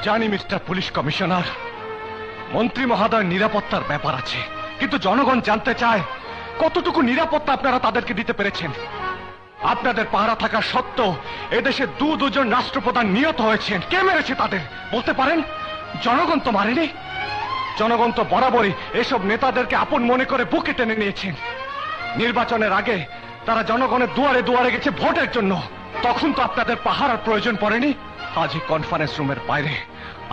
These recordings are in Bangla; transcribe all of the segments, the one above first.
জানি মিস্টার পুলিশ কমিশনার, মন্ত্রী মহোদয় নিরাপত্তার ব্যাপার আছে, কিন্তু জনগণ জানতে চায় কতটুকু নিরাপত্তা আপনারা তাদেরকে দিতে পেরেছেন। আপনাদের পাহারা থাকা সত্ত্বেও এদেশে দুজন রাষ্ট্রপ্রধান নিহত হয়েছেন। কে মেরেছে তাদের বলতে পারেন? জনগণ তো মারেনি। জনগণ তো বরাবরই এসব নেতাদেরকে আপন মনে করে বুকে টেনে নিয়েছেন। নির্বাচনের আগে তারা জনগণের দুয়ারে দুয়ারে গেছে ভোটের জন্য, তখন তো আপনাদের পাহারার প্রয়োজন পড়েনি। আজ এই কনফারেন্স রুমের বাইরে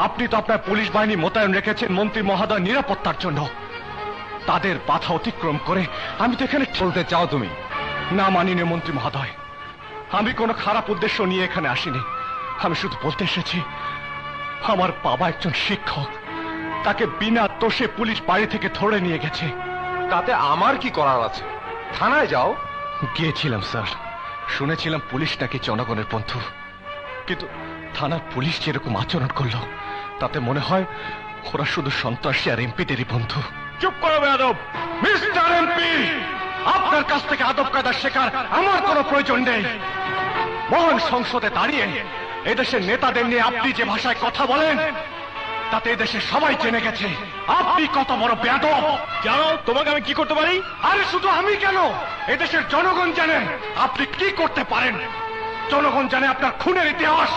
আপনি তো আপনার পুলিশ বাহিনী মোতায়েন রেখেছেন মন্ত্রী মহোদয় নিরাপত্তার জন্য। তাদের বাধা অতিক্রম করে আমি তো এখানে চলতে চাও তুমি? না মানিনি মন্ত্রী মহোদয়, আমি কোনো খারাপ উদ্দেশ্য নিয়ে এখানে আসিনি। আমি শুধু বলতে এসেছি, আমার বাবা একজন শিক্ষক, তাকে বিনা দোষে পুলিশ বাড়ি থেকে ধরে নিয়ে গেছে। তাতে আমার কি করার আছে? থানায় যাও। গিয়েছিলাম স্যার, শুনেছিলাম পুলিশ নাকি জনগণের বন্ধু, কিন্তু থানার পুলিশ যেরকম আচরণ করলো তাতে মনে হয় ওরা শুধু সন্ত্রাসী আর এমপিদেরই বন্ধু। চুপ করো বেয়াদব! মিস্টার এমপি, আপনার কাছ থেকে আদব কায়দা শেখার আমার কোনো প্রয়োজন নেই। মহান সংসদে দাঁড়িয়ে এদেশের নেতাদের নিয়ে আপনি যে ভাষায় কথা বলেন তাতে এদেশে সবাই জেনে গেছে আপনি কত বড় বেয়াদব। জানো তোমাকে আমি কি করতে পারি? আরে শুধু আমি কেন, এদেশের জনগণ জানে আপনি কি করতে পারেন। জনগণ জানে আপনার খুনের ইতিহাস,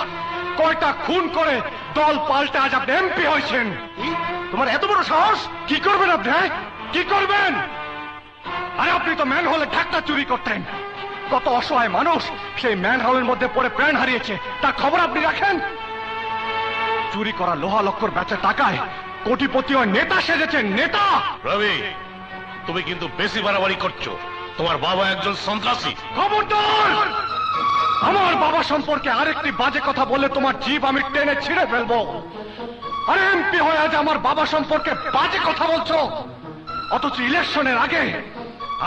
কয়টা খুন করে দল পাল্টে আজ আপনি এমপি হয়েছেন। তোমার এত বড় সাহস! কি করবেন আপনি? কি করবেন? আরে আপনি তো ম্যান হলে ঢাকটা চুরি করতেন। কত অসহায় মানুষ সেই ম্যান হলের মধ্যে পড়ে প্রাণ হারিয়েছে, তার খবর আপনি রাখেন? চুরি করা লোহা লক্কর বেচা টাকায় কোটিপতি ও নেতা সেজেছেন। নেতা! রবি, তুমি কিন্তু বেশি বাড়াবাড়ি করছো। তোমার বাবা একজন সন্ত্রাসী। খবরদার! আমার বাবা সম্পর্কে আরেকটি বাজে কথা বললে তোমার জিভ আমি টেনে ছিঁড়ে ফেলবো। আরে এমপি হয়ে আজ আমার বাবা সম্পর্কে বাজে কথা বলছো, অথচ ইলেকশনের আগে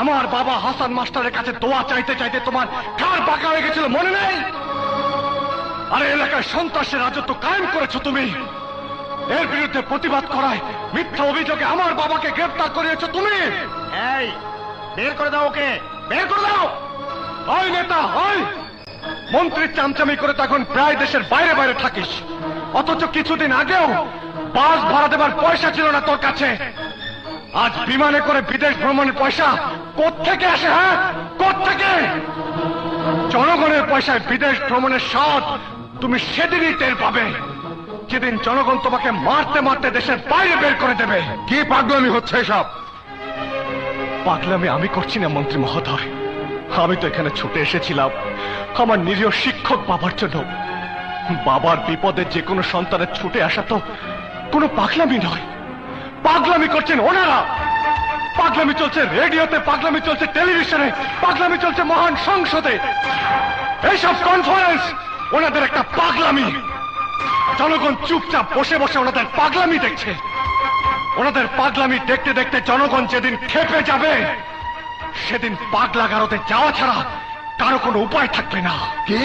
আমার বাবা হাসান মাস্টারের কাছে দোয়া চাইতে চাইতে তোমার ঘাড় বাঁকা হয়ে গেছিল, মনে নেই? আরে এলাকায় সন্ত্রাসের রাজত্ব কায়েম করেছো তুমি, এর বিরুদ্ধে প্রতিবাদ করায় মিথ্যা অভিযোগে আমার বাবাকে গ্রেফতার করিয়েছো তুমি। এই বের করে দাও ওকে, বের করে দাও। ওই নেতা, ওই মন্ত্রীর চামচামি করে তখন প্রায় দেশের বাইরে বাইরে থাকিস, অথচ কিছুদিন আগেও বাস ভাড়া দেবার পয়সা ছিল না তোর কাছে। আজ বিমানে করে বিদেশ ভ্রমণের পয়সা কোত্থেকে আসে? হ্যাঁ, কোত্থেকে? জনগণের পয়সায় বিদেশ ভ্রমণের স্বাদ তুমি সেদিনই টের পাবে, যেদিন জনগণ তোমাকে মারতে মারতে দেশের বাইরে বের করে দেবে। কি পাগলামি হচ্ছে এসব? পাগলামি আমি করছি না মন্ত্রী মহোদয়, আমি তো এখানে ছুটে এসেছিলাম আমার নিরীহ শিক্ষক বাবার জন্য। বাবার বিপদে যে কোনো সন্তানের ছুটে আসা তো কোনো পাগলামি নয়। পাগলামি করছেন ওনারা। পাগলামি চলছে রেডিওতে, পাগলামি চলছে টেলিভিশনে, পাগলামি চলছে মহান সংসদে। এইসব কনফারেন্স ওনাদের একটা পাগলামি। জনগণ চুপচাপ বসে বসে ওনাদের পাগলামি দেখছে। ওনাদের পাগলামি দেখতে দেখতে জনগণ যেদিন খেপে যাবে সেদিন পাগলা গারদে যাওয়া ছাড়া কারো কোনো উপায় থাকবে না। কি?